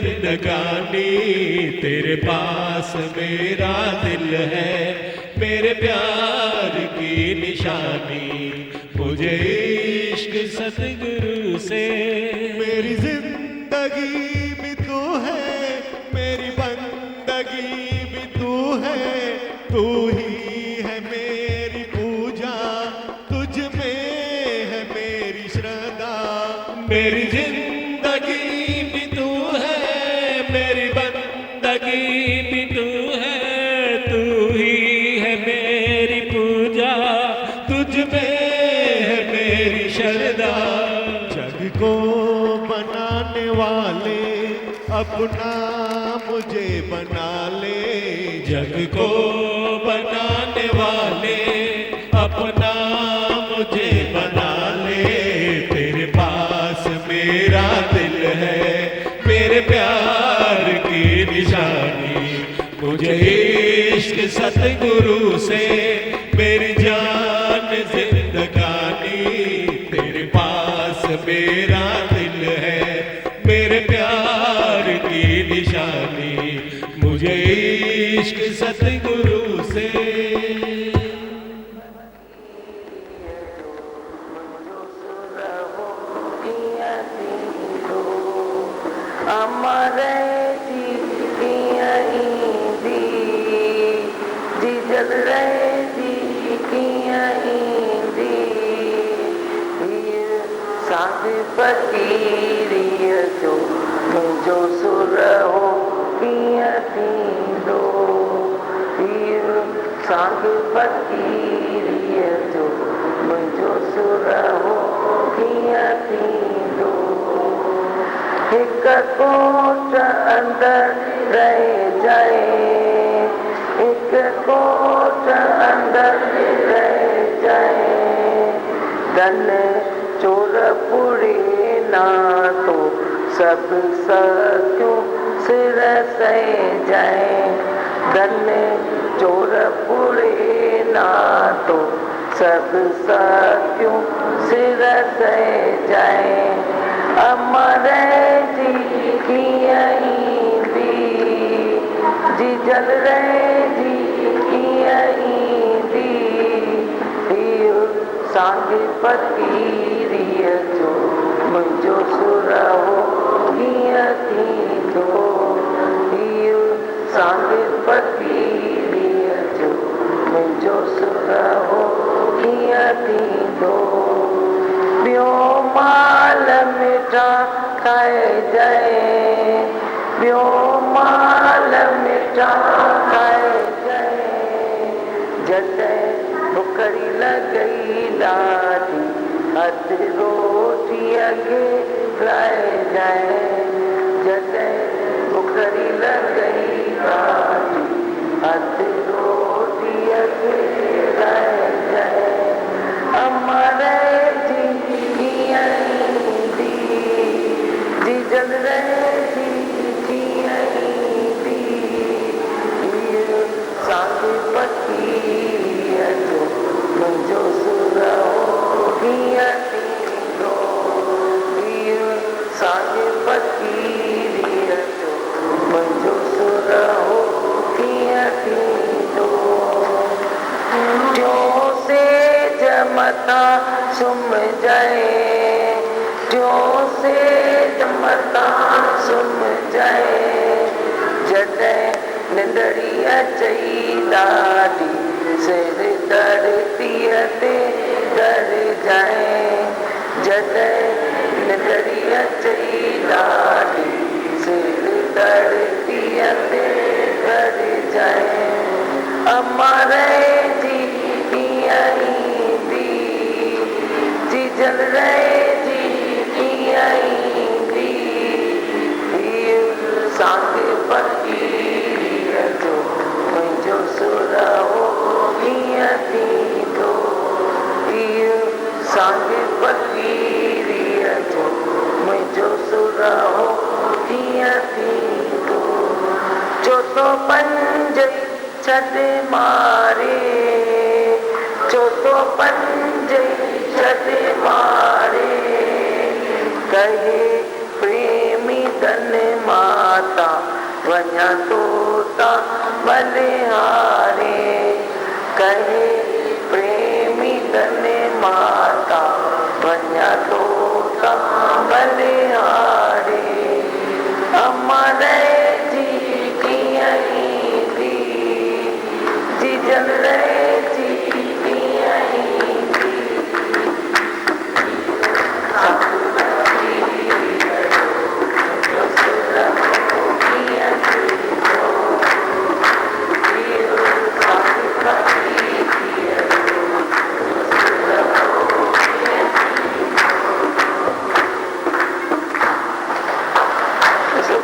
जिंदगानी तेरे पास मेरा दिल है, मेरे प्यार की निशानी मुझे इश्क सतगुरु से। मेरी जिंदगी भी तू है, मेरी बंदगी भी तू है, तू ही है मेरी पूजा, तुझ में है मेरी श्रद्धा। मेरी जिंदगी भी तू है, मेरी बंदगी भी तू है, तू ही है मेरी पूजा, तुझ में है मेरी श्रद्धा। जग को बनाने वाले अपना मुझे बना ले, जग को बनाने वाले अपना मुझे बना ले। तेरे पास मेरा दिल है, मेरे प्यार की निशानी मुझे इश्क सतगुरु से। मेरी जान जिंदगानी तेरे पास मेरा दिल है, मेरे प्यार की निशानी मुझे इश्क सतगुरु से। अमरे जी किया दी जी जल रहे जी किया दी साध फकीरिय जो मुझो सुर हो किया थींदो। साध फकीरिय जो मुझो सुर हो किया थींदो। एक कोट अंदर रह जाए, एक कोट अंदर रह जाए, धन चोर पुरे ना तो सब क्यों सिर सह जाए। धन चोर पुरे ना तो सब क्यों सिर सह जाए। अमरे जी किया दी जी जल रहे जी किया दी सांग फकीरिय जो मुझो सुर हो किया थींदो। सांग फकीरिय जो मुझो सुर हो किया थींदो। ॿियो माल मिठा खाए जाए, ॿियो माल मिठा खाए जाए, जॾहिं बुखड़ी लॻई ॾाढी हथ रोटी अॻे लाए जाए। जॾहिं बुखड़ी लॻई ॾाढी हथ रोटी अॻे लाए जाए। अमरे जी किया दी जी जल रहे जी किया दी सांग फकीरिय जो मुझो सुर हो किया थींदो। सांग फकीरिय जो मुझो सुर हो किया थींदो। जो से जमता सुम जाए, जो से जमता सुम जाए, जॾहिं निंदड़ी अचई ॾाढी सिर धरतीअ ते डर जाए। जॾहिं निंदड़ी अचई ॾाढी सिर धरतीअ ते डर जाए। अमरे जी किया दी जी जल रहे जी किया दी सांग फकीरिय जो मुझो सुर हो किया थींदो। सांग फकीरिय जो मुझो सुर हो किया थींदो। चोथो पंज छॾ मारे, चोथो पंज छॾ मारे, कहे प्रेमी धन मां बन्या तोता बलिहारी कहे प्रेमी तने माता बन्या तोता बलिहारी हमारे जी की यहीं थी जी जल रहे जी की यहीं थी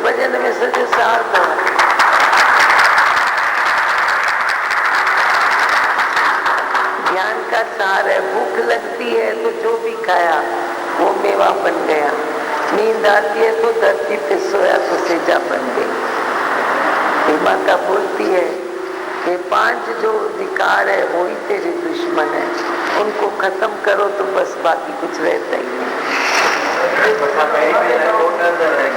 भजन में सज सार ज्ञान का सार है। भूख लगती है तो जो भी खाया वो मेवा बन गया, नींद आती है तो धरती पे सोया तो सेजा बन गई। माता बोलती है कि 5 जो विकार है वो ही तेरे दुश्मन है, उनको खत्म करो तो बस बाकी कुछ रहता ही नहीं।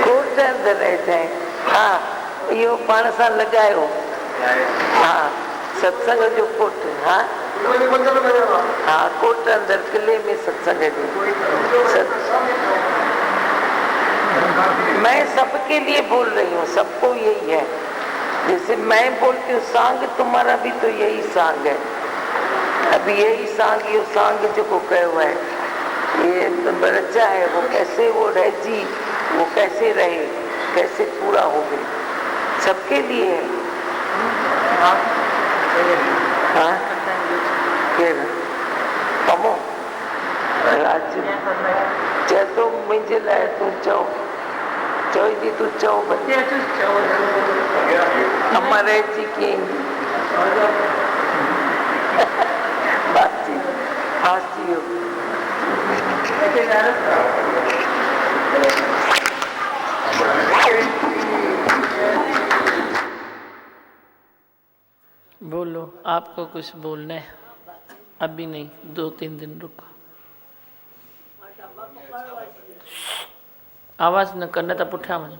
कोट अंदर रह जाए। हाँ यो पाण सां लगायो। हाँ सत्संग जो कोट। हाँ हाँ कोट अंदर किले में सत्संग जो मैं सबके लिए बोल रही हूँ, सबको यही है। जैसे मैं बोलती हूँ सांग, तुम्हारा भी तो यही सांग है। अभी यही सांग यो सांग जो को कहे हुआ है ये तो बच्चा है, वो कैसे वो रह जी, वो कैसे रहे, कैसे पूरा हो गए, सबके लिए है। हाँ कमो राज चए तो मुझे लाए तू चो चो जी तू चो हमारे जी की बातचीत हासी हो। बोलो, आपको कुछ बोलना है? अभी नहीं, 2-3 दिन रुको। आवाज न करना था पुठा मन।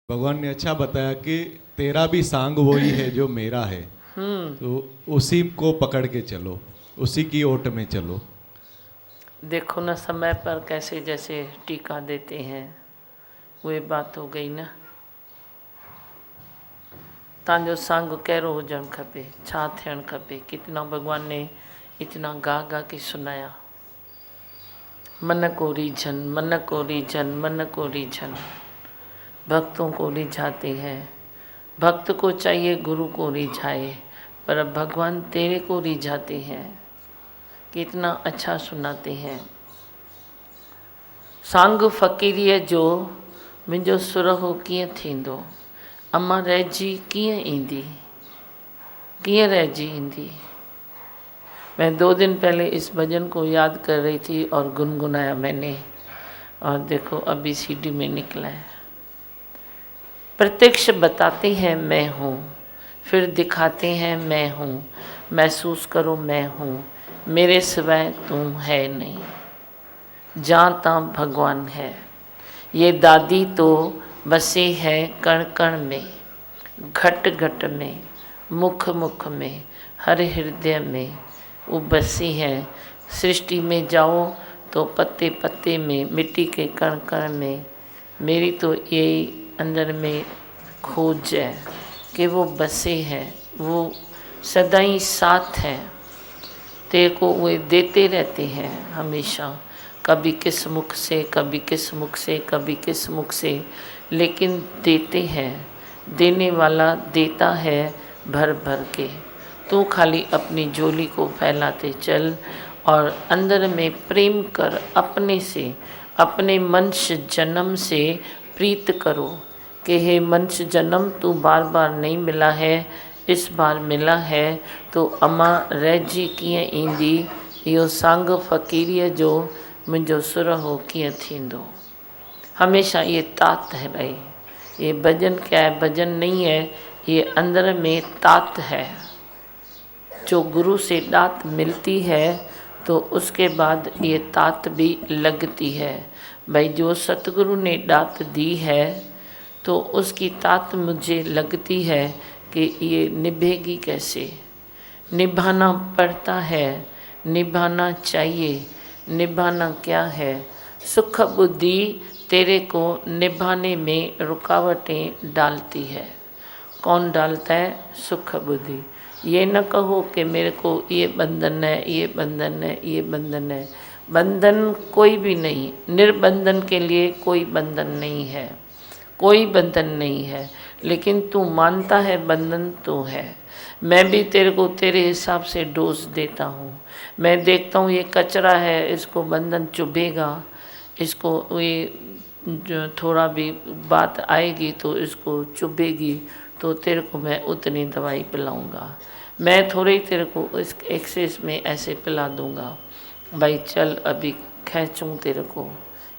भगवान ने अच्छा बताया कि तेरा भी सांग वही है जो मेरा है, तो उसी को पकड़ के चलो, उसी की ओट में चलो। देखो ना समय पर कैसे जैसे टीका देते हैं, वही बात हो गई ना। तव्हांजो संग कहिड़ो हुजणु खपे, छा थियणु खपे, कितना भगवान ने इतना गा गा के सुनाया। मन को रीझन, मन को रीझन, मन को रीझन, भक्तों को रिझाते हैं। भक्त को चाहिए गुरु को रिझाए, पर भगवान तेरे को रिझाते हैं। कितना अच्छा सुनाते हैं। सांग फ़क़ीरीअ जो मुंहिंजो सुरहो कीअं थींदो, अम्मा रहिजी कीअं ईंदी, कीअं रहिजी ईंदी। मैं 2 दिन पहले इस भजन को याद कर रही थी और गुनगुनाया मैंने, और देखो अभी सीडी में निकला है। प्रत्यक्ष बताते हैं मैं हूँ, फिर दिखाते हैं मैं हूँ, महसूस करो मैं हूँ, मेरे सिवाय तू है नहीं, जहाँ तहाँ भगवान है। ये दादी तो बसे है कण कण में, घट घट में, मुख मुख में, हर हृदय में वो बसी है। सृष्टि में जाओ तो पत्ते पत्ते में, मिट्टी के कण कण में, मेरी तो यही अंदर में खोज है कि वो बसे हैं, वो सदा ही साथ हैं। तेरे को वे देते रहते हैं हमेशा, कभी किस मुख से, कभी किस मुख से, कभी किस मुख से, लेकिन देते हैं। देने वाला देता है भर भर के। तू खाली अपनी झोली को फैलाते चल और अंदर में प्रेम कर अपने से, अपने मनुष्य जन्म से प्रीत करो कि हे मनुष्य जन्म तू बार बार नहीं मिला है, इस बार मिला है तो अम्मा रहिजी कीअं ईंदी, इहो सांग फ़क़ीरीअ जो मुंहिंजो सुरहो कीअं थींदो। हमेशा ये तात है रहे। ये भजन क्या है? भजन नहीं है, ये अंदर में तात है। जो गुरु से दात मिलती है तो उसके बाद ये तात भी लगती है। भाई जो सतगुरु ने दात दी है तो उसकी तात मुझे लगती है कि ये निभेगी कैसे। निभाना पड़ता है, निभाना चाहिए, निभाना क्या है। सुख बुद्धि तेरे को निभाने में रुकावटें डालती है। कौन डालता है? सुख बुद्धि। ये न कहो कि मेरे को ये बंधन है, ये बंधन है, ये बंधन है। बंधन कोई भी नहीं, निर्बंधन के लिए कोई बंधन नहीं है, कोई बंधन नहीं है। लेकिन तू मानता है बंधन तो है। मैं भी तेरे को तेरे हिसाब से डोज देता हूँ। मैं देखता हूँ ये कचरा है, इसको बंधन चुभेगा, इसको ये जो थोड़ा भी बात आएगी तो इसको चुभेगी, तो तेरे को मैं उतनी दवाई पिलाऊंगा। मैं थोड़े ही तेरे को इस एक्सेस में ऐसे पिला दूंगा। भाई चल अभी खींचूँ तेरे को,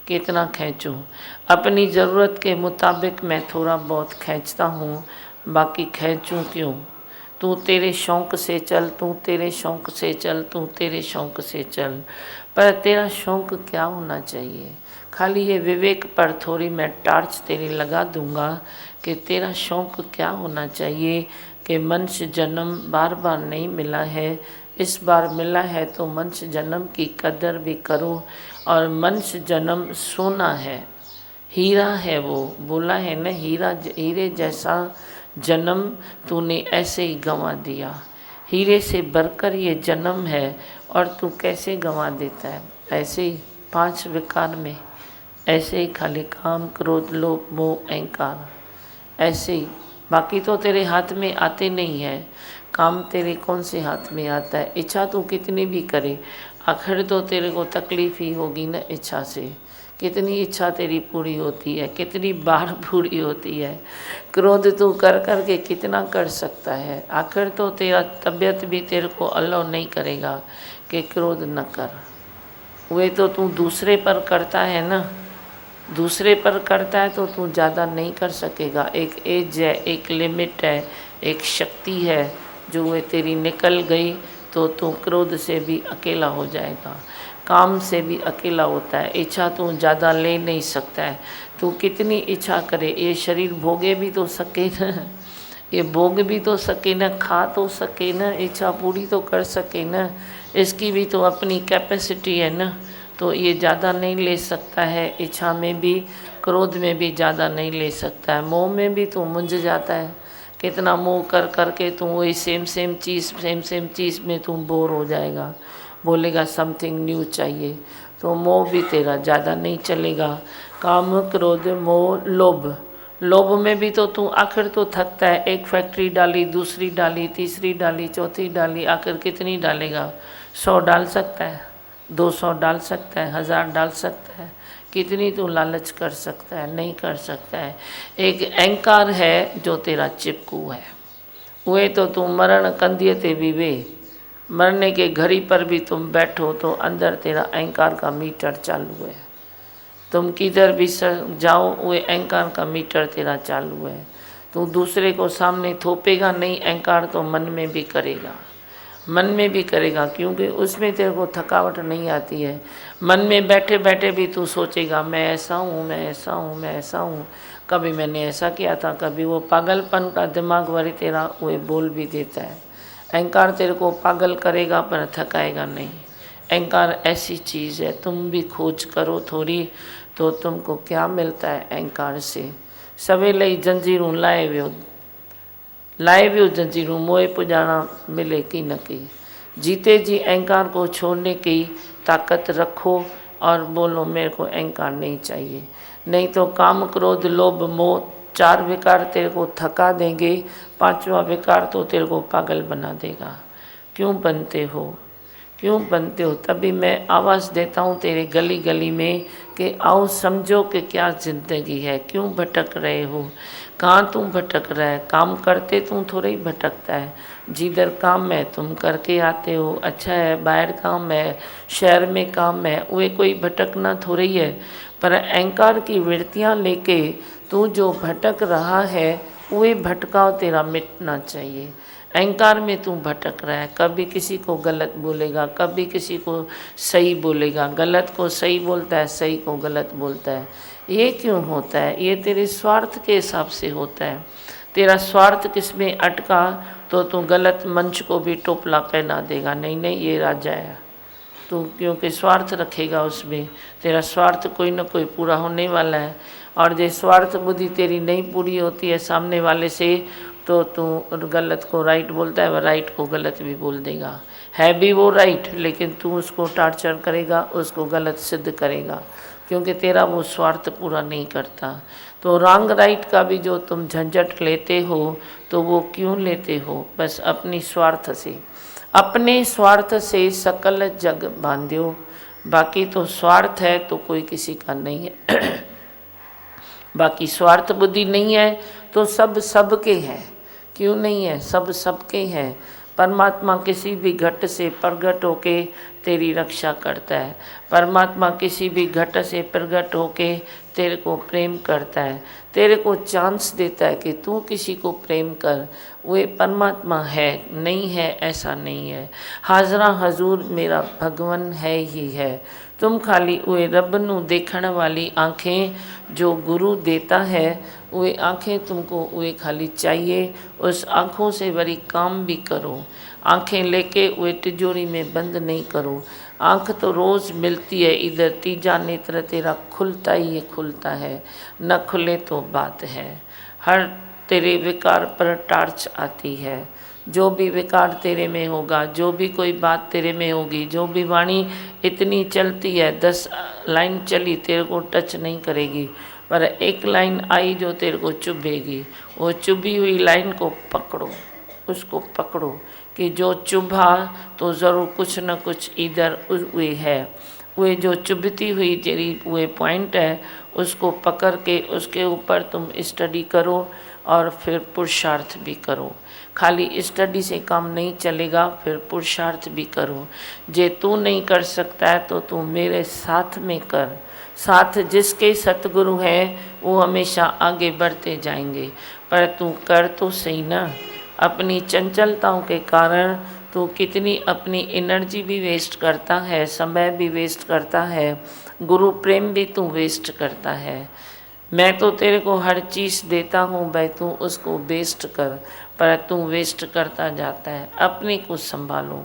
कितना खींचूँ? अपनी ज़रूरत के मुताबिक मैं थोड़ा बहुत खींचता हूँ, बाकी खींचूँ क्यों? तू तेरे शौक़ से चल, तू तेरे शौक़ से चल, तू तेरे शौक़ से चल। पर तेरा शौक़ क्या होना चाहिए? खाली ये विवेक पर थोड़ी मैं टार्च तेरी लगा दूंगा कि तेरा शौक़ क्या होना चाहिए कि मनुष्य जन्म बार बार नहीं मिला है, इस बार मिला है तो मनुष्य जन्म की कदर भी करो। और मनुष्य जन्म सोना है, हीरा है, वो बोला है न, हीरे जैसा जन्म तूने ऐसे ही गंवा दिया। हीरे से बढ़कर ये जन्म है और तू कैसे गंवा देता है? ऐसे ही 5 विकार में, ऐसे ही खाली काम, क्रोध, लोभ, मोह, अहंकार, ऐसे ही। बाकी तो तेरे हाथ में आते नहीं है। काम तेरे कौन से हाथ में आता है? इच्छा तू कितनी भी करे, आखिर तो तेरे को तकलीफ़ ही होगी न इच्छा से। कितनी इच्छा तेरी पूरी होती है, कितनी बार पूरी होती है। क्रोध तू कर कर के कितना कर सकता है? आखिर तो तेरा तबीयत भी तेरे को अलाउ नहीं करेगा कि क्रोध न कर। वे तो तू दूसरे पर करता है ना, दूसरे पर करता है तो तू ज़्यादा नहीं कर सकेगा। एक एज है, एक लिमिट है, एक शक्ति है, जो वे तेरी निकल गई तो तू क्रोध से भी अकेला हो जाएगा, काम से भी अकेला होता है। इच्छा तू ज़्यादा ले नहीं सकता है। तू कितनी इच्छा करे, ये शरीर भोगे भी तो सके न, ये भोग भी तो सके न, खा तो सके न, इच्छा पूरी तो कर सके न। इसकी भी तो अपनी कैपेसिटी है न, तो ये ज़्यादा नहीं ले सकता है। इच्छा में भी, क्रोध में भी ज़्यादा नहीं ले सकता है। मोह में भी तो मुंझ जाता है। कितना मोह कर कर के तू वही सेम सेम चीज़ में तू बोर हो जाएगा, बोलेगा समथिंग न्यू चाहिए। तो मोह भी तेरा ज़्यादा नहीं चलेगा। काम, क्रोध, मोह, लोभ, लोभ में भी तो तू आखिर तो थकता है। एक फैक्ट्री डाली, दूसरी डाली, तीसरी डाली, चौथी डाली, आखिर कितनी डालेगा? 100 डाल सकता है, 200 डाल सकता है, 1000 डाल सकता है। कितनी तू लालच कर सकता है? नहीं कर सकता है। एक अहंकार है जो तेरा चिपकू है। वे तो तू मरण कंधिए ते भी वे, मरने के घड़ी पर भी तुम बैठो तो अंदर तेरा अहंकार का मीटर चालू है। तुम किधर भी जाओ, वो अहंकार का मीटर तेरा चालू है। तू दूसरे को सामने थोपेगा नहीं, अहंकार तो मन में भी करेगा, मन में भी करेगा, क्योंकि उसमें तेरे को थकावट नहीं आती है। मन में बैठे बैठे भी तू सोचेगा मैं ऐसा हूँ, मैं ऐसा हूँ, मैं ऐसा हूँ, कभी मैंने ऐसा किया था, कभी वो पागलपन का दिमाग वाली तेरा वो बोल भी देता है। अहंकार तेरे को पागल करेगा पर थकाएगा नहीं। अहंकार ऐसी चीज़ है, तुम भी खोज करो थोड़ी तो तुमको क्या मिलता है अहंकार से। सवेले जंजीरूं लाए वियो जंजीरूं, मोए पुजाना मिले की न की। जीते जी अहंकार को छोड़ने की ताकत रखो और बोलो मेरे को अहंकार नहीं चाहिए। नहीं तो काम, क्रोध, लोभ, मोह 4 विकार तेरे को थका देंगे, 5वां विकार तो तेरे को पागल बना देगा। क्यों बनते हो, क्यों बनते हो? तभी मैं आवाज़ देता हूँ तेरे गली गली में कि आओ समझो कि क्या ज़िंदगी है। क्यों भटक रहे हो? कहाँ तुम भटक रहा है? काम करते तुम थोड़ा ही भटकता है। जिधर काम है तुम करके आते हो, अच्छा है। बाहर काम है, शहर में काम है, वे कोई भटकना थोड़ा ही है। पर अहंकार की वृत्तियाँ लेके तू जो भटक रहा है, वे भटकाव तेरा मिटना चाहिए। अहंकार में तू भटक रहा है, कभी किसी को गलत बोलेगा, कभी किसी को सही बोलेगा, गलत को सही बोलता है, सही को गलत बोलता है। ये क्यों होता है? ये तेरे स्वार्थ के हिसाब से होता है। तेरा स्वार्थ किसमें अटका तो तू गलत मंच को भी टोपला पहना देगा, नहीं नहीं ये राजा है, तू क्योंकि स्वार्थ रखेगा उसमें, तेरा स्वार्थ कोई ना कोई पूरा होने वाला है। और जो स्वार्थ बुद्धि तेरी नहीं पूरी होती है सामने वाले से, तो तू गलत को राइट बोलता है, वह राइट को गलत भी बोल देगा। है भी वो राइट, लेकिन तू उसको टार्चर करेगा, उसको गलत सिद्ध करेगा, क्योंकि तेरा वो स्वार्थ पूरा नहीं करता। तो रॉन्ग राइट का भी जो तुम झंझट लेते हो, तो वो क्यों लेते हो? बस अपनी स्वार्थ से, अपने स्वार्थ से सकल जग बांध्यो। बाकी तो स्वार्थ है तो कोई किसी का नहीं है। बाकी स्वार्थ बुद्धि नहीं है तो सब सबके हैं। क्यों नहीं है? सब सबके हैं। परमात्मा किसी भी घट से प्रगट होके तेरी रक्षा करता है। परमात्मा किसी भी घट से प्रगट होके तेरे को प्रेम करता है, तेरे को चांस देता है कि तू किसी को प्रेम कर। वे परमात्मा है, नहीं है ऐसा नहीं है। हाजरा हजूर मेरा भगवान है ही है। तुम खाली वे रब नू देखण वाली आँखें जो गुरु देता है, वे आँखें तुमको वे खाली चाहिए। उस आँखों से बड़ी काम भी करो। आँखें लेके वे तिजोरी में बंद नहीं करो। आँख तो रोज़ मिलती है, इधर तीजा नेत्र तेरा खुलता ही खुलता है, न खुले तो बात है। हर तेरे विकार पर टार्च आती है। जो भी विकार तेरे में होगा, जो भी कोई बात तेरे में होगी, जो भी वाणी इतनी चलती है, 10 लाइन चली तेरे को टच नहीं करेगी, पर एक लाइन आई जो तेरे को चुभेगी। वो चुभी हुई लाइन को पकड़ो, उसको पकड़ो कि जो चुभा तो ज़रूर कुछ न कुछ इधर वे है। वे जो चुभती हुई तेरी वे पॉइंट है, उसको पकड़ के उसके ऊपर तुम स्टडी करो और फिर पुरुषार्थ भी करो। खाली स्टडी से काम नहीं चलेगा, फिर पुरुषार्थ भी करो। जे तू नहीं कर सकता है तो तू मेरे साथ में कर। साथ जिसके सतगुरु हैं वो हमेशा आगे बढ़ते जाएंगे, पर तू कर तो सही ना। अपनी चंचलताओं के कारण तू कितनी अपनी एनर्जी भी वेस्ट करता है, समय भी वेस्ट करता है, गुरु प्रेम भी तू वेस्ट करता है। मैं तो तेरे को हर चीज़ देता हूँ भाई, तू उसको वेस्ट कर, पर तू वेस्ट करता जाता है। अपने को संभालो,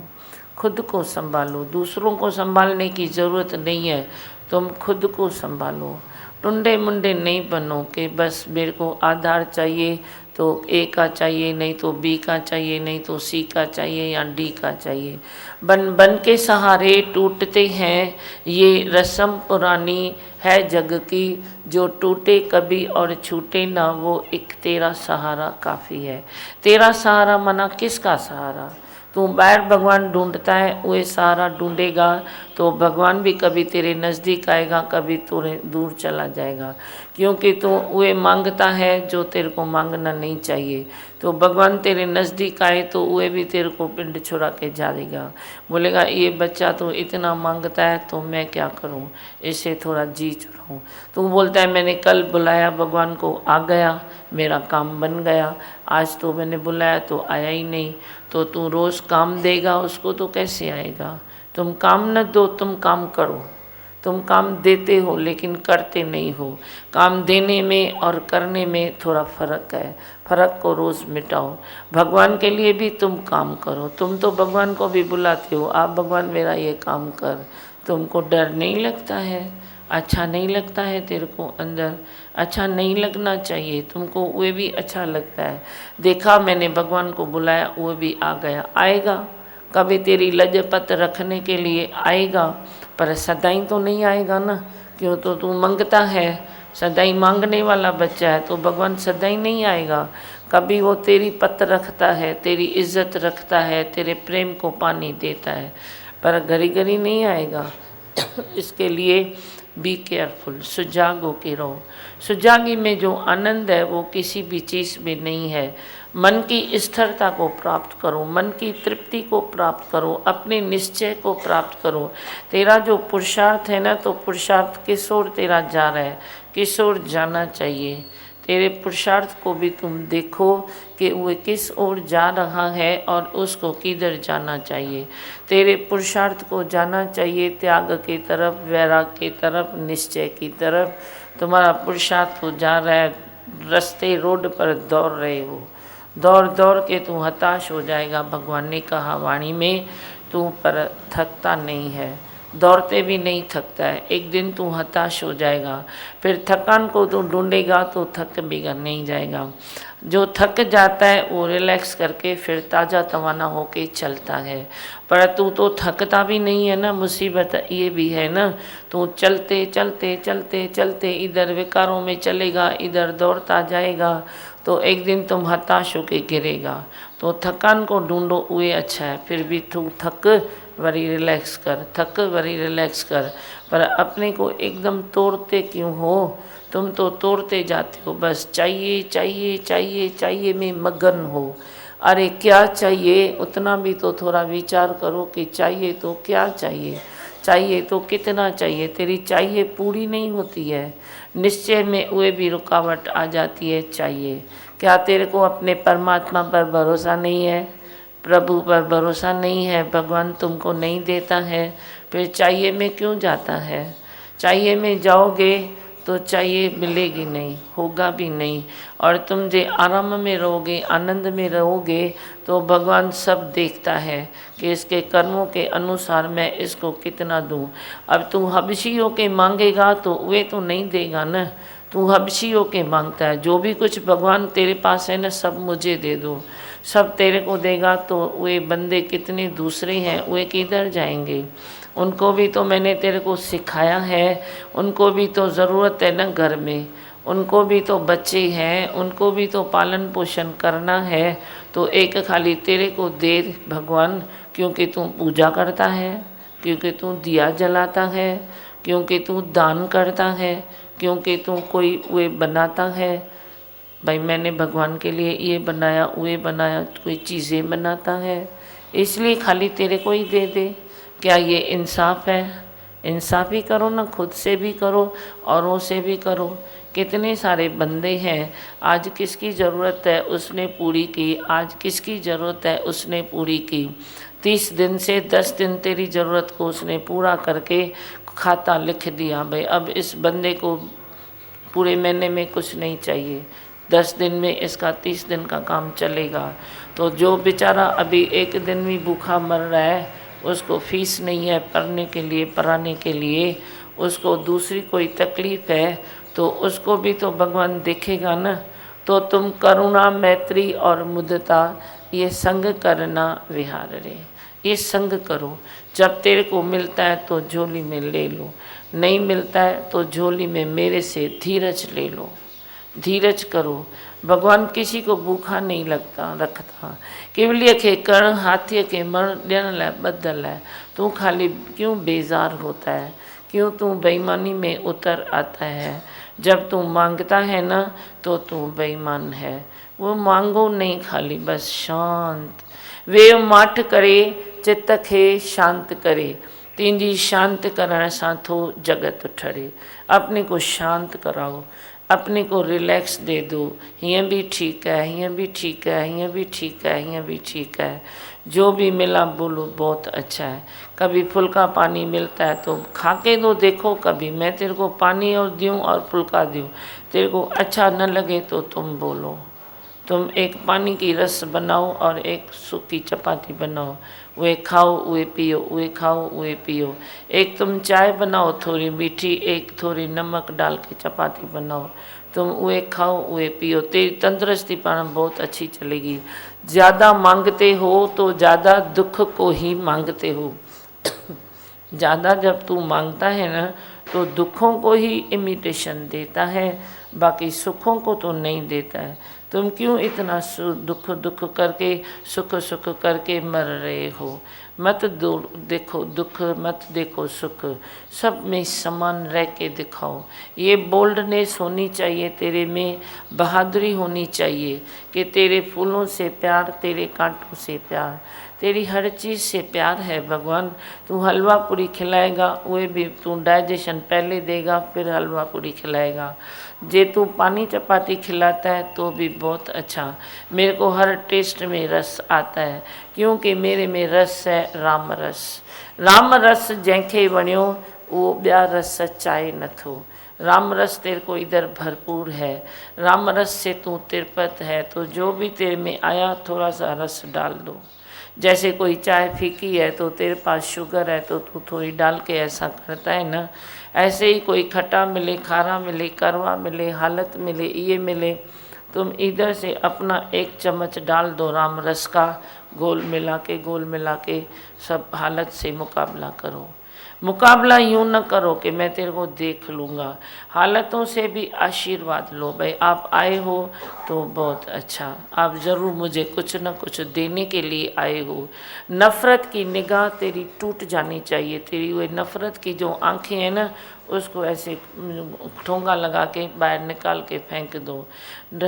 खुद को संभालो। दूसरों को संभालने की ज़रूरत नहीं है, तुम खुद को संभालो। टुंडे मुंडे नहीं बनो कि बस मेरे को आधार चाहिए तो ए का चाहिए, नहीं तो बी का चाहिए, नहीं तो सी का चाहिए या डी का चाहिए। बन बन के सहारे टूटते हैं, ये रस्म पुरानी है जग की। जो टूटे कभी और छूटे ना, वो एक तेरा सहारा काफ़ी है। तेरा सहारा मना किसका सहारा? तू बाहर भगवान ढूंढता है, वह सहारा ढूंढेगा तो भगवान भी कभी तेरे नज़दीक आएगा, कभी तेरे दूर चला जाएगा। क्योंकि तू वह मांगता है जो तेरे को मांगना नहीं चाहिए। तो भगवान तेरे नज़दीक आए तो वह भी तेरे को पिंड छुड़ा के जा देगा। बोलेगा ये बच्चा तो इतना मांगता है तो मैं क्या करूं, इसे थोड़ा जी चुराऊँ। तो बोलता है मैंने कल बुलाया भगवान को, आ गया, मेरा काम बन गया। आज तो मैंने बुलाया तो आया ही नहीं। तो तू रोज़ काम देगा उसको तो कैसे आएगा? तुम काम न दो, तुम काम करो। तुम काम देते हो लेकिन करते नहीं हो। काम देने में और करने में थोड़ा फ़र्क है, फ़र्क को रोज़ मिटाओ। भगवान के लिए भी तुम काम करो। तुम तो भगवान को भी बुलाते हो, आप भगवान मेरा ये काम कर। तुमको डर नहीं लगता है? अच्छा नहीं लगता है तेरे को अंदर? अच्छा नहीं लगना चाहिए तुमको, वो भी अच्छा लगता है। देखा मैंने भगवान को बुलाया, वो भी आ गया, आएगा कभी तेरी लजपत रखने के लिए आएगा, पर सदाई तो नहीं आएगा ना। क्यों? तो तू मांगता है, सदाई मांगने वाला बच्चा है तो भगवान सदाई नहीं आएगा। कभी वो तेरी पत रखता है, तेरी इज्जत रखता है, तेरे प्रेम को पानी देता है, पर घड़ी घड़ी नहीं आएगा। इसके लिए बी केयरफुल, सुजाग होके रहो। सुजागी में जो आनंद है वो किसी भी चीज़ में नहीं है। मन की स्थिरता को प्राप्त करो, मन की तृप्ति को प्राप्त करो, अपने निश्चय को प्राप्त करो। तेरा जो पुरुषार्थ है ना, तो पुरुषार्थ किस ओर तेरा जा रहा है, किस ओर जाना चाहिए। तेरे पुरुषार्थ को भी तुम देखो कि वह किस ओर जा रहा है और उसको किधर जाना चाहिए। तेरे पुरुषार्थ को जाना चाहिए त्याग की तरफ, वैराग की तरफ, निश्चय की तरफ। तुम्हारा पुरुषार्थ हो जा रहा है, रास्ते रोड पर दौड़ रहे हो, दौड़ दौड़ के तू हताश हो जाएगा। भगवान ने कहा वाणी में, तू पर थकता नहीं है, दौड़ते भी नहीं थकता है। एक दिन तू हताश हो जाएगा, फिर थकान को तू ढूंढेगा तो थक भी नहीं जाएगा। जो थक जाता है वो रिलैक्स करके फिर ताज़ा तवाना होके चलता है। पर तू तो थकता भी नहीं है ना, मुसीबत ये भी है ना। तू चलते चलते चलते चलते इधर विकारों में चलेगा, इधर दौड़ता जाएगा, तो एक दिन तुम हताश होके गिरेगा। तो थकान को ढूंढो, वो अच्छा है। फिर भी तू थक वरी रिलैक्स कर, थक वरी रिलैक्स कर, पर अपने को एकदम तोड़ते क्यों हो? तुम तो तोड़ते जाते हो, बस चाहिए चाहिए चाहिए चाहिए में मगन हो। अरे क्या चाहिए, उतना भी तो थोड़ा विचार करो कि चाहिए तो क्या चाहिए, चाहिए तो कितना चाहिए। तेरी चाहिए पूरी नहीं होती है, निश्चय में वे भी रुकावट आ जाती है। चाहिए क्या तेरे को अपने परमात्मा पर भरोसा नहीं है, प्रभु पर भरोसा नहीं है, भगवान तुमको नहीं देता है, फिर चाहिए में क्यों जाता है? चाहिए में जाओगे तो चाहिए मिलेगी नहीं, होगा भी नहीं। और तुम जो आराम में रहोगे, आनंद में रहोगे, तो भगवान सब देखता है कि इसके कर्मों के अनुसार मैं इसको कितना दूं। अब तू हबशी होके मांगेगा तो वे तो नहीं देगा ना, तू हबशी होके मांगता है। जो भी कुछ भगवान तेरे पास है ना, सब मुझे दे दो, सब तेरे को देगा, तो वे बंदे कितने दूसरे हैं, वे किधर जाएंगे? उनको भी तो मैंने तेरे को सिखाया है, उनको भी तो ज़रूरत है ना घर में, उनको भी तो बच्चे हैं, उनको भी तो पालन पोषण करना है। तो एक खाली तेरे को दे भगवान, क्योंकि तू पूजा करता है, क्योंकि तू दिया जलाता है, क्योंकि तू दान करता है, क्योंकि तू कोई वे बनाता है। भाई मैंने भगवान के लिए ये बनाया, वे बनाया, कोई चीज़ें बनाता है, इसलिए खाली तेरे को ही दे दे। क्या ये इंसाफ है? इंसाफ ही करो ना, खुद से भी करो, औरों से भी करो। कितने सारे बंदे हैं, आज किसकी ज़रूरत है उसने पूरी की, आज किसकी ज़रूरत है उसने पूरी की। 30 दिन से 10 दिन तेरी ज़रूरत को उसने पूरा करके खाता लिख दिया। भाई अब इस बंदे को पूरे महीने में कुछ नहीं चाहिए, 10 दिन में इसका 30 दिन का काम चलेगा। तो जो बेचारा अभी एक दिन भी भूखा मर रहा है, उसको फीस नहीं है पढ़ने के लिए, पढ़ाने के लिए, उसको दूसरी कोई तकलीफ़ है, तो उसको भी तो भगवान देखेगा ना। तो तुम करुणा, मैत्री और मुदिता ये संग करना विहार रे, ये संग करो। जब तेरे को मिलता है तो झोली में ले लो, नहीं मिलता है तो झोली में मेरे से धीरज ले लो, धीरज करो। भगवान किसी को भूखा नहीं रखता। केवलिय के कर्ण हाथी के मरण ॾियण लाइ बदल है। तू खाली क्यों बेजार होता है, क्यों तू बेईमानी में उतर आता है? जब तू मांगता है ना तो तू बेईमान है। वो मांगो नहीं, खाली बस शांत वे माठ करे, चित्त खे शांत करे। तींजी शांत करण सां थो जगत ठरे। अपने को शांत कराओ, अपने को रिलैक्स दे दो। हीअं भी ठीक है, हीअं भी ठीक है, हीअं भी ठीक है, हीअं भी ठीक है। जो भी मिला बोलो बहुत अच्छा है। कभी फुल्का पानी मिलता है तो खा के तो देखो, कभी मैं तेरे को पानी और दूँ और फुल्का दूँ, तेरे को अच्छा न लगे तो तुम बोलो। तुम एक पानी की रस बनाओ और एक सूखी चपाती बनाओ, वे खाओ वे पियो, वे खाओ वे पियो। एक तुम चाय बनाओ थोड़ी मीठी, एक थोड़ी नमक डाल के चपाती बनाओ, तुम वे खाओ वे पियो। तेरी तंदुरुस्ती पाना बहुत अच्छी चलेगी। ज़्यादा मांगते हो तो ज़्यादा दुख को ही मांगते हो। ज़्यादा जब तू मांगता है ना तो दुखों को ही इमिटेशन देता है, बाकी सुखों को तो नहीं देता है। तुम क्यों इतना दुख दुख करके सुख सुख करके मर रहे हो? मत देखो दुख, मत देखो सुख, सब में समान रह के दिखाओ। ये बोल्डनेस होनी चाहिए तेरे में, बहादुरी होनी चाहिए कि तेरे फूलों से प्यार, तेरे कांटों से प्यार, तेरी हर चीज़ से प्यार है भगवान। तू हलवा पूरी खिलाएगा, वे भी तू डाइजेशन पहले देगा फिर हलवा पूरी खिलाएगा। जे तू पानी चपाती खिलाता है तो भी बहुत अच्छा। मेरे को हर टेस्ट में रस आता है, क्योंकि मेरे में रस है राम रस। राम रस जंहिंखे वणियो उहो ॿिया रस चाहे नथो। राम रस तेरे को इधर भरपूर है, राम रस से तू तिरपत है, तो जो भी तेरे में आया थोड़ा सा रस डाल दो। जैसे कोई चाय फीकी है तो तेरे पास शुगर है तो तू थोड़ी डाल के ऐसा करता है ना, ऐसे ही कोई खट्टा मिले, खारा मिले, करवा मिले, हालत मिले, ये मिले, तुम इधर से अपना 1 चम्मच डाल दो राम रस का, गोल मिला के सब हालत से मुकाबला करो। मुकाबला यूँ न करो कि मैं तेरे को देख लूँगा, हालतों से भी आशीर्वाद लो। भाई आप आए हो तो बहुत अच्छा, आप ज़रूर मुझे कुछ न कुछ देने के लिए आए हो। नफ़रत की निगाह तेरी टूट जानी चाहिए, तेरी वो नफ़रत की जो आँखें हैं ना, उसको ऐसे ठोंगा लगा के बाहर निकाल के फेंक दो।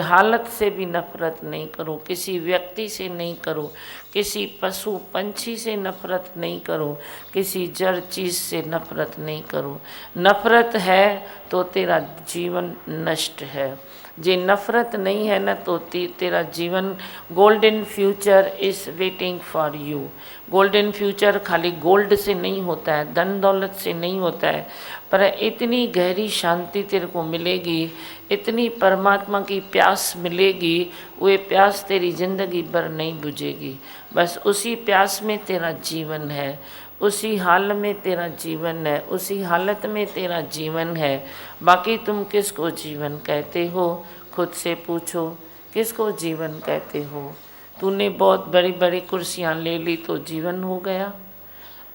हालत से भी नफ़रत नहीं करो, किसी व्यक्ति से नहीं करो, किसी पशु पंछी से नफ़रत नहीं करो, किसी जड़ चीज़ से नफ़रत नहीं करो। नफ़रत है तो तेरा जीवन नष्ट है, जे नफ़रत नहीं है ना तो तेरा जीवन golden future is waiting for you. Golden future खाली गोल्ड से नहीं होता है, धन दौलत से नहीं होता है, पर इतनी गहरी शांति तेरे को मिलेगी, इतनी परमात्मा की प्यास मिलेगी, वो प्यास तेरी ज़िंदगी भर नहीं बुझेगी। बस उसी प्यास में तेरा जीवन है, उसी हाल में तेरा जीवन है, उसी हालत में तेरा जीवन है। बाकी तुम किसको जीवन कहते हो, खुद से पूछो, किसको जीवन कहते हो? तूने बहुत बड़ी बड़ी कुर्सियाँ ले ली तो जीवन हो गया,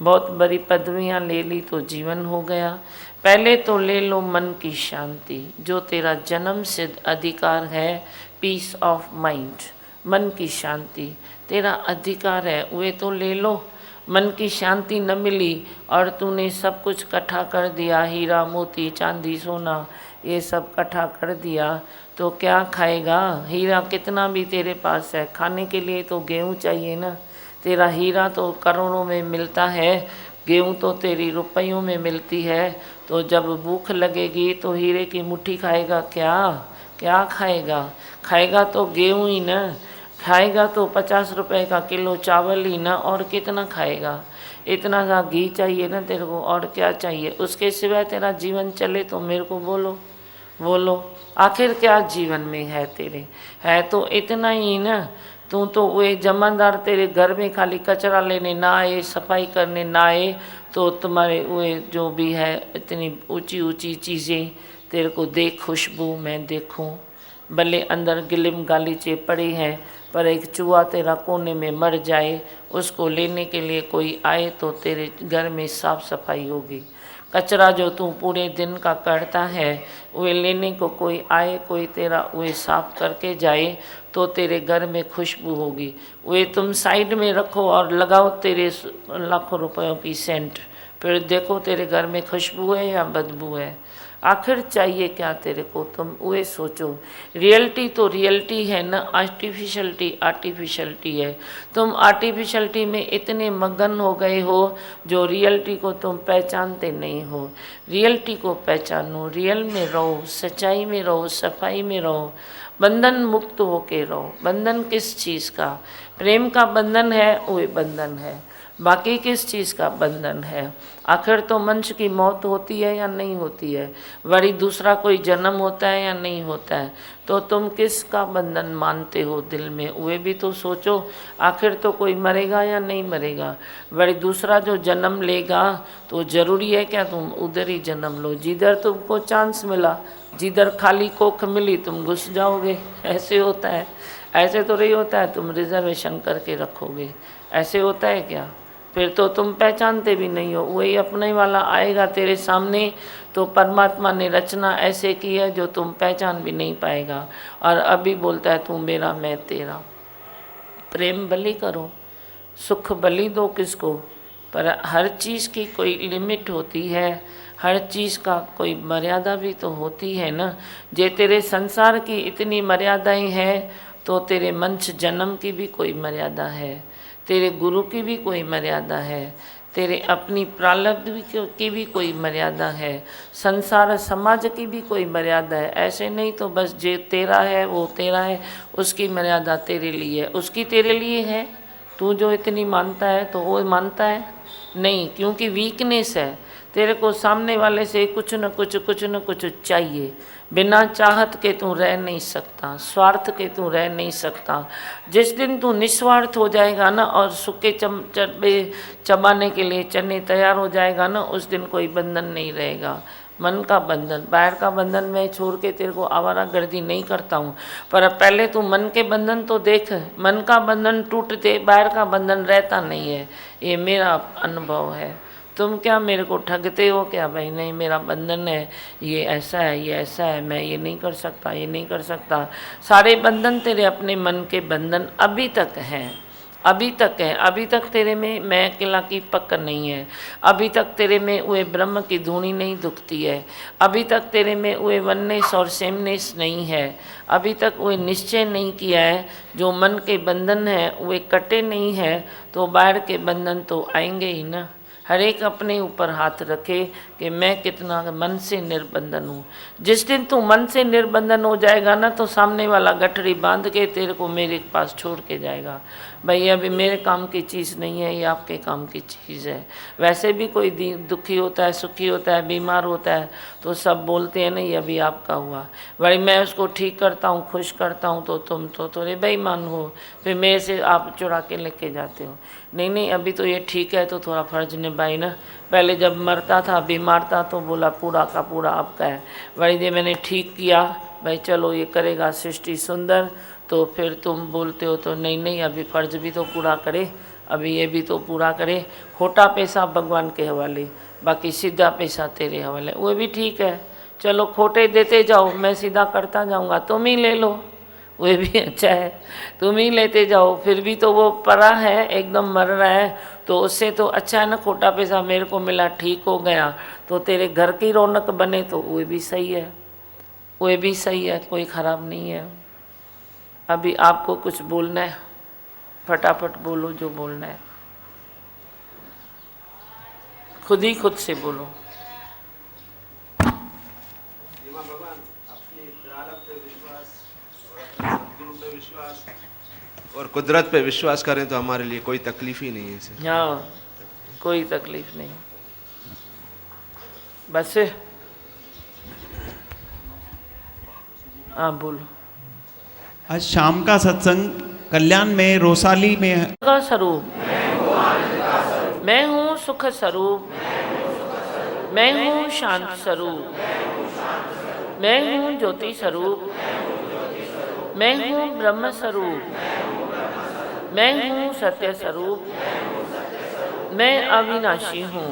बहुत बड़ी पदवियाँ ले ली तो जीवन हो गया। पहले तो ले लो मन की शांति, जो तेरा जन्म सिद्ध अधिकार है, पीस ऑफ माइंड। मन की शांति तेरा अधिकार है, वे तो ले लो। मन की शांति न मिली और तूने सब कुछ इकट्ठा कर दिया, हीरा मोती चांदी सोना ये सब इकट्ठा कर दिया, तो क्या खाएगा? हीरा कितना भी तेरे पास है, खाने के लिए तो गेहूँ चाहिए ना। तेरा हीरा तो करोड़ों में मिलता है, गेहूँ तो तेरी रुपयों में मिलती है। तो जब भूख लगेगी तो हीरे की मुट्ठी खाएगा क्या? क्या खाएगा? खाएगा तो गेहूँ ही ना, खाएगा तो 50 रुपए का किलो चावल ही ना, और कितना खाएगा? इतना सा घी चाहिए ना तेरे को, और क्या चाहिए? उसके सिवाय तेरा जीवन चले तो मेरे को बोलो, बोलो आखिर क्या जीवन में है तेरे? है तो इतना ही ना। तू तो वे जमादार तेरे घर में खाली कचरा लेने ना आए, सफाई करने ना आए, तो तुम्हारे वे जो भी है इतनी ऊंची ऊंची चीज़ें तेरे को दे, खुशबू मैं देखूं, भले अंदर गिलिम गालीचे पड़े हैं, पर एक चूहा तेरा कोने में मर जाए, उसको लेने के लिए कोई आए तो तेरे घर में साफ सफाई होगी। कचरा जो तू पूरे दिन का करता है, वे लेने को कोई आए, कोई तेरा वे साफ करके जाए, तो तेरे घर में खुशबू होगी। वे तुम साइड में रखो और लगाओ तेरे लाखों रुपयों की सेंट, फिर देखो तेरे घर में खुशबू है या बदबू है। आखिर चाहिए क्या तेरे को? तुम वे सोचो। रियलिटी तो रियलिटी है ना, आर्टिफिशलिटी आर्टिफिशलिटी है। तुम आर्टिफिशलिटी में इतने मगन हो गए हो जो रियलिटी को तुम पहचानते नहीं हो। रियलिटी को पहचानो, रियल में रहो, सच्चाई में रहो, सफाई में रहो, बंधन मुक्त होके रहो। बंधन किस चीज़ का? प्रेम का बंधन है, वो बंधन है। बाकी किस चीज़ का बंधन है? आखिर तो मनुष्य की मौत होती है या नहीं होती है? वही दूसरा कोई जन्म होता है या नहीं होता है? तो तुम किसका बंधन मानते हो दिल में? वे भी तो सोचो। आखिर तो कोई मरेगा या नहीं मरेगा? वही दूसरा जो जन्म लेगा तो ज़रूरी है क्या तुम उधर ही जन्म लो? जिधर तुमको चांस मिला, जिधर खाली कोख मिली तुम घुस जाओगे। ऐसे होता है? ऐसे तो नहीं होता है तुम रिजर्वेशन करके रखोगे। ऐसे होता है क्या? फिर तो तुम पहचानते भी नहीं हो। वही अपने वाला आएगा तेरे सामने तो परमात्मा ने रचना ऐसे की है जो तुम पहचान भी नहीं पाएगा, और अभी बोलता है तू मेरा मैं तेरा। प्रेम बलि करो, सुख बलि दो किसको? पर हर चीज़ की कोई लिमिट होती है, हर चीज़ का कोई मर्यादा भी तो होती है ना। जे तेरे संसार की इतनी मर्यादाएं हैं तो तेरे मंच जन्म की भी कोई मर्यादा है, तेरे गुरु की भी कोई मर्यादा है, तेरे अपनी प्रारब्ध की भी कोई मर्यादा है, संसार समाज की भी कोई मर्यादा है। ऐसे नहीं तो बस जे तेरा है वो तेरा है, उसकी मर्यादा तेरे लिए है, उसकी तेरे लिए है। तू जो इतनी मानता है तो वो मानता है नहीं, क्योंकि वीकनेस है। तेरे को सामने वाले से कुछ न कुछ चाहिए। बिना चाहत के तू रह नहीं सकता, स्वार्थ के तू रह नहीं सकता। जिस दिन तू निस्वार्थ हो जाएगा ना और सूखे चबाने के लिए चने तैयार हो जाएगा ना, उस दिन कोई बंधन नहीं रहेगा। मन का बंधन, बाहर का बंधन मैं छोड़ के तेरे को आवारागर्दी नहीं करता हूँ, पर पहले तू मन के बंधन तो देख। मन का बंधन टूटते बाहर का बंधन रहता नहीं है, ये मेरा अनुभव है। तुम क्या मेरे को ठगते हो क्या? भाई नहीं, मेरा बंधन है, ये ऐसा है, ये ऐसा है, मैं ये नहीं कर सकता, ये नहीं कर सकता। सारे बंधन तेरे अपने मन के बंधन अभी तक हैं, अभी तक है। अभी तक तेरे में मैं अकेला की पक नहीं है, अभी तक तेरे में वे ब्रह्म की धूनी नहीं दुखती है, अभी तक तेरे में वे वननेस और सेमनेस नहीं है, अभी तक वे निश्चय नहीं किया है। जो मन के बंधन है वे कटे नहीं है, तो बाहर के बंधन तो आएंगे ही ना। हर एक अपने ऊपर हाथ रखे कि मैं कितना मन से निर्बंधन हूँ। जिस दिन तू मन से निर्बंधन हो जाएगा ना, तो सामने वाला गठरी बांध के तेरे को मेरे पास छोड़ के जाएगा। भाई अभी मेरे काम की चीज़ नहीं है, ये आपके काम की चीज़ है। वैसे भी कोई दुखी होता है, सुखी होता है, बीमार होता है, तो सब बोलते हैं नहीं अभी आपका हुआ। भाई मैं उसको ठीक करता हूँ, खुश करता हूँ, तो तुम तो थोड़े बेईमान हो, फिर मेरे से आप चुरा के लेके जाते हो। नहीं नहीं, अभी तो ये ठीक है, तो थोड़ा फर्ज निभाई ना। पहले जब मरता था, बीमार था, तो बोला पूरा का पूरा आपका है। भाई जी मैंने ठीक किया, भाई चलो ये करेगा सृष्टि सुंदर, तो फिर तुम बोलते हो तो नहीं नहीं, अभी फ़र्ज भी तो पूरा करे, अभी ये भी तो पूरा करे। खोटा पैसा भगवान के हवाले, बाकी सीधा पैसा तेरे हवाले। वो भी ठीक है, चलो खोटे देते जाओ, मैं सीधा करता जाऊंगा, तुम ही ले लो, वो भी अच्छा है, तुम ही लेते जाओ। फिर भी तो वो परा है, एकदम मर रहा है, तो उससे तो अच्छा है ना, खोटा पैसा मेरे को मिला, ठीक हो गया, तो तेरे घर की रौनक बने, तो वो भी सही है, वो भी सही है, कोई ख़राब नहीं है। अभी आपको कुछ बोलना है, फटाफट बोलो जो बोलना है, खुद ही खुद से बोलो। और कुदरत पे विश्वास करें तो हमारे लिए कोई तकलीफ ही नहीं है सर। हाँ, कोई तकलीफ नहीं, बस। हाँ बोलो। आज शाम का सत्संग कल्याण में रोसाली में का स्वरूप मैं हूँ, सुख स्वरूप मैं हूँ, शांत स्वरूप मैं हूँ, ज्योति स्वरूप मैं हूँ, ब्रह्म स्वरूप मैं हूँ, सत्य स्वरूप मैं अविनाशी हूँ,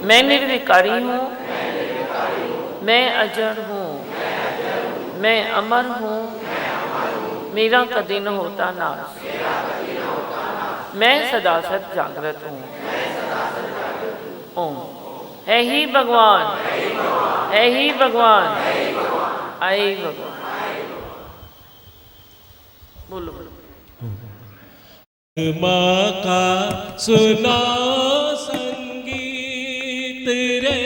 मैं निर्विकारी हूँ, मैं अजर हूँ, मैं अमर हूँ, मेरा कभी न होता नाश, मैं सदा सत जागृत हूँ। ओम है ही भगवान, है ही भगवान, आई भगवान। बोलो बोलो। माँ का सुनाओ संगीत रे,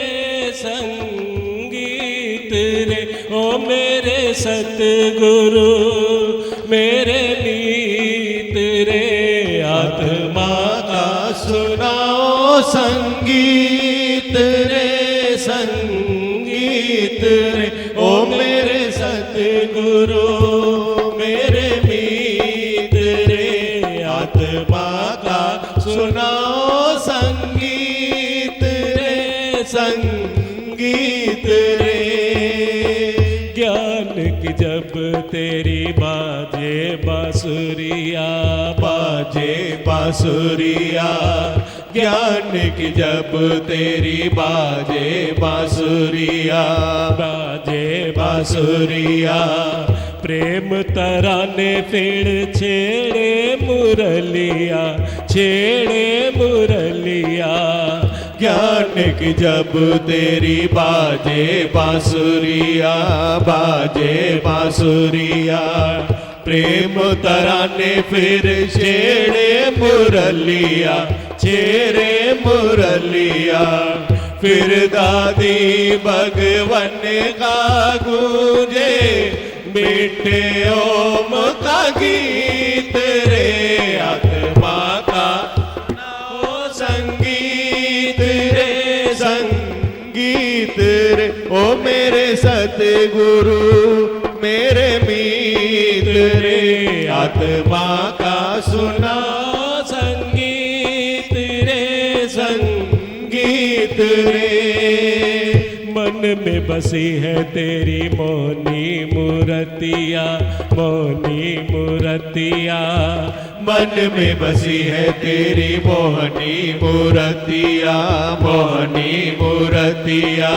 संगीत रे, ओ मेरे सतगुरु मेरे मीत रे। आत्मा का सुनाओ संगीत रे, संगीत रे, ओ मेरे सतगुरु मेरे मीत रे। आत्मा का सुनाओ संगीत रे, संगीत रे। ज्ञान की जब तेरी बाजे बांसुरिया, बाजे बांसुरिया, ज्ञान की जब तेरी बाजे बांसुरिया, बाजे बांसुरिया। प्रेम तराने फिर छेड़े मुरलिया, छेड़े मुरलिया। ज्ञान की जब तेरी बाजे बांसुरिया, बाजे बांसुरिया। प्रेम तराने फिर छेड़े मुरलिया, छेड़े मुरलिया। फिर दादी भगवन का गूंजे मीठे ओम का गीत रे। आत्मा का नाम संगीत रे, मेरे सतगुरु मेरे मित्र रे, आत्मा का सुना संगीत रे संगीत रे। मन में बसी है तेरी मौनी मूर्तिया, मौनी मूर्तिया। मन में बसी है तेरी मोहनी मूर्तिया, मोहनी मूर्तिया।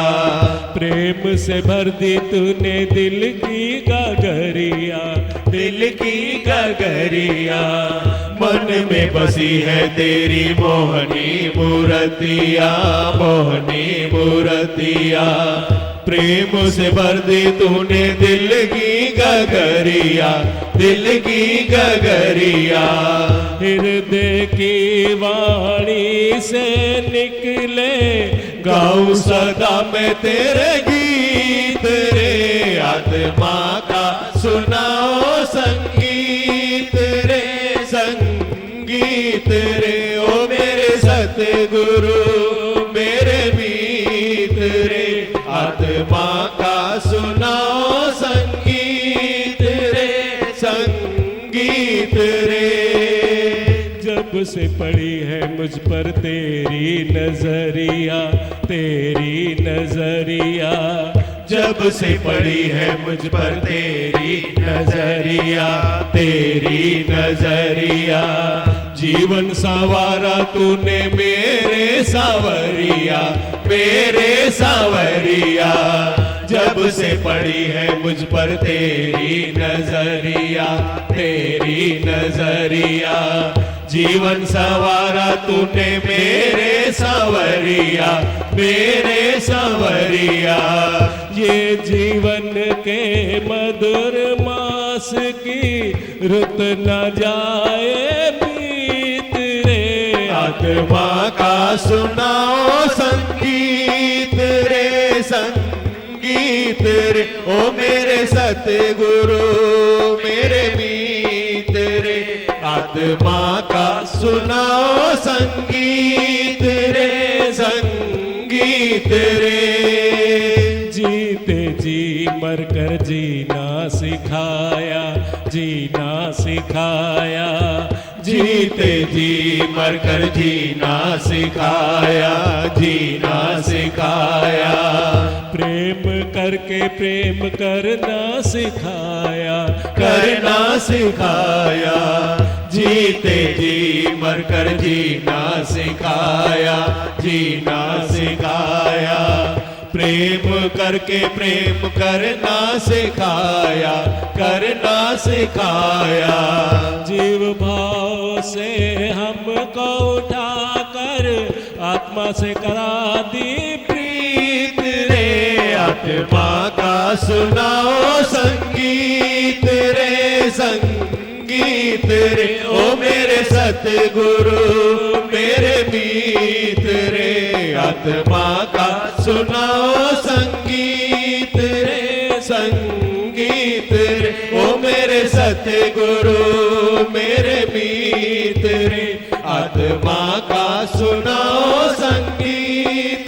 प्रेम से भर दी तूने दिल की गगरिया, दिल की गगरिया। मन में बसी है तेरी मोहनी मूर्तिया, मोहनी मूर्तिया। प्रेम से भर दी तूने दिल की गगरिया, दिल की गगरिया। हृदय की वाणी से निकले गाऊं सदा मैं तेरे गीत रे, आत्मा का सुनाओ संगीत रे संगीत रे। ओ मेरे सतगुरु मेरे मित्र रे, आत्मा का सुनाओ संगीत रे संगीत रे। जब से पड़ी है मुझ पर तेरी नजरिया, तेरी नजरिया। जब से पड़ी है मुझ पर तेरी नजरिया, तेरी नजरिया। जीवन संवारा तूने मेरे सावरिया, मेरे सावरिया। जब से पड़ी है मुझ पर तेरी नजरिया, तेरी नजरिया। जीवन संवारा तूने मेरे सावरिया, मेरे सावरिया। ये जीवन के मधुर मास की रुत न जाए बीत रे, आत्मा का सुनाओ संगीत रे संगीत रे। ओ मेरे सतगुरु मेरे मित्र रे, आत्मा का सुनाओ संगीत रे संगीत रे। जीते जी मरकर जीना सिखाया, जीना सिखाया। जीते जी मरकर जीना सिखाया, जीना सिखाया। प्रेम करके प्रेम करना सिखाया, करना सिखाया। जीते जी मरकर जीना सिखाया, जीना सिखाया। प्रेम करके प्रेम करना सिखाया, करना सिखाया। जीव भाव से हमको उठाकर आत्मा से करा दी प्रीत रे, आत्मा का सुनाओ संगीत रे संगीत रे। ओ मेरे सतगुरु मेरे मित्र रे, आत्मा का सुनाओ संगीत रे संगीत रे। ओ मेरे सतगुरु मेरे मित्र रे, आत्मा का सुनाओ संगीत